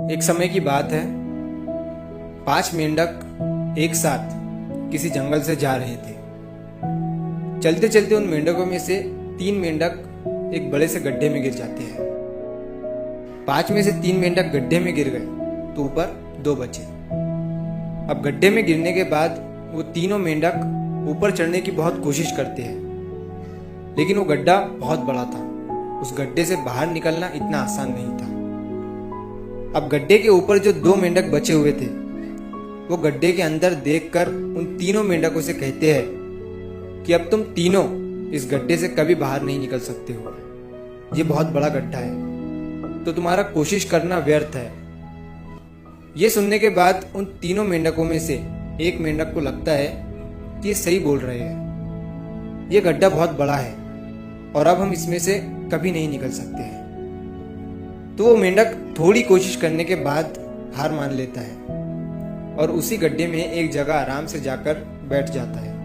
एक समय की बात है। 5 मेंढक एक साथ किसी जंगल से जा रहे थे। चलते चलते उन मेंढकों में से 3 मेंढक एक बड़े से गड्ढे में गिर जाते हैं। 5 में से 3 मेंढक गड्ढे में गिर गए तो ऊपर 2 बचे। अब गड्ढे में गिरने के बाद वो तीनों मेंढक ऊपर चढ़ने की बहुत कोशिश करते हैं, लेकिन वो गड्ढा बहुत बड़ा था। उस गड्ढे से बाहर निकलना इतना आसान नहीं था। अब गड्ढे के ऊपर जो 2 मेंढक बचे हुए थे, वो गड्ढे के अंदर देखकर उन तीनों मेंढकों से कहते हैं कि अब तुम तीनों इस गड्ढे से कभी बाहर नहीं निकल सकते हो। ये बहुत बड़ा गड्ढा है, तो तुम्हारा कोशिश करना व्यर्थ है। ये सुनने के बाद उन तीनों मेंढकों में से एक मेंढक को लगता है कि ये सही बोल रहे हैं। ये गड्ढा बहुत बड़ा है और अब हम इसमें से कभी नहीं निकल सकते हैं। तो वो मेंढक थोड़ी कोशिश करने के बाद हार मान लेता है और उसी गड्ढे में एक जगह आराम से जाकर बैठ जाता है।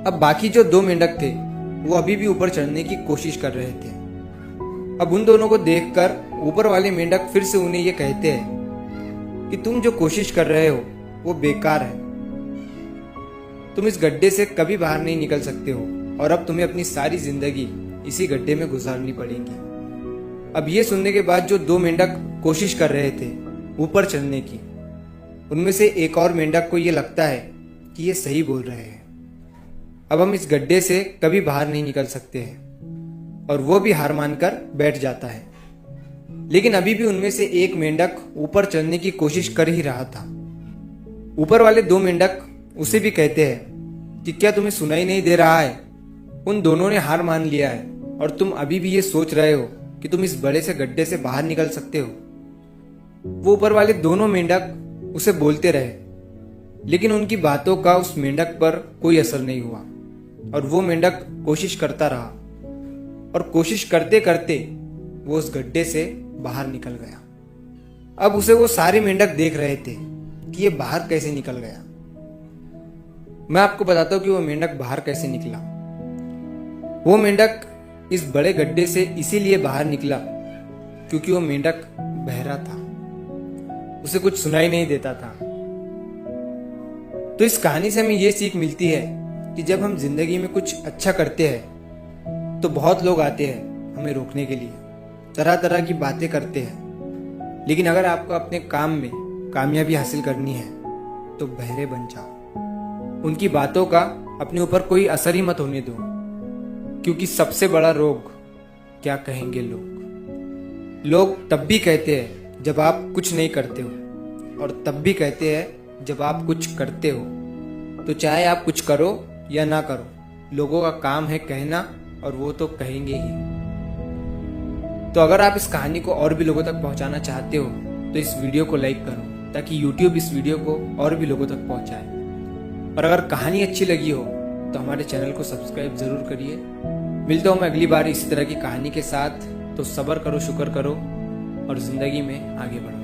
अब बाकी जो 2 मेंढक थे वो अभी भी ऊपर चढ़ने की कोशिश कर रहे थे। अब उन दोनों को देखकर ऊपर वाले मेंढक फिर से उन्हें ये कहते हैं कि तुम जो कोशिश कर रहे हो वो बेकार है। तुम इस गड्ढे से कभी बाहर नहीं निकल सकते हो और अब तुम्हें अपनी सारी जिंदगी इसी गड्ढे में गुजारनी पड़ेगी। अब ये सुनने के बाद जो 2 मेंढक कोशिश कर रहे थे ऊपर चढ़ने की, उनमें से एक और मेंढक को ये लगता है कि ये सही बोल रहे हैं। अब हम इस गड्ढे से कभी बाहर नहीं निकल सकते हैं और वो भी हार मानकर बैठ जाता है। लेकिन अभी भी उनमें से एक मेंढक ऊपर चढ़ने की कोशिश कर ही रहा था। ऊपर वाले 2 मेंढक उसे भी कहते हैं कि क्या तुम्हें सुनाई नहीं दे रहा है? उन दोनों ने हार मान लिया है और तुम अभी भी ये सोच रहे हो कि तुम इस बड़े से गड्ढे से बाहर निकल सकते हो। वो ऊपर वाले दोनों मेंढक उसे बोलते रहे, लेकिन उनकी बातों का उस मेंढक पर कोई असर नहीं हुआ और वो मेंढक कोशिश करता रहा और कोशिश करते करते वो उस गड्ढे से बाहर निकल गया। अब उसे वो सारे मेंढक देख रहे थे कि ये बाहर कैसे निकल गया। मैं आपको बताता हूं कि वो मेंढक बाहर कैसे निकला। वो मेंढक इस बड़े गड्ढे से इसीलिए बाहर निकला क्योंकि वो मेंढक बहरा था, उसे कुछ सुनाई नहीं देता था। तो इस कहानी से हमें ये सीख मिलती है कि जब हम जिंदगी में कुछ अच्छा करते हैं तो बहुत लोग आते हैं हमें रोकने के लिए, तरह तरह की बातें करते हैं। लेकिन अगर आपको अपने काम में कामयाबी हासिल करनी है तो बहरे बन जाओ। उनकी बातों का अपने ऊपर कोई असर ही मत होने दो, क्योंकि सबसे बड़ा रोग क्या कहेंगे लोग। लोग तब भी कहते हैं जब आप कुछ नहीं करते हो और तब भी कहते हैं जब आप कुछ करते हो। तो चाहे आप कुछ करो या ना करो, लोगों का काम है कहना और वो तो कहेंगे ही। तो अगर आप इस कहानी को और भी लोगों तक पहुंचाना चाहते हो तो इस वीडियो को लाइक करो ताकि YouTube इस वीडियो को और भी लोगों तक पहुंचाए। और अगर कहानी अच्छी लगी हो तो हमारे चैनल को सब्सक्राइब जरूर करिए। मिलता हूँ मैं अगली बार इसी तरह की कहानी के साथ। तो सब्र करो, शुक्र करो और जिंदगी में आगे बढ़ो।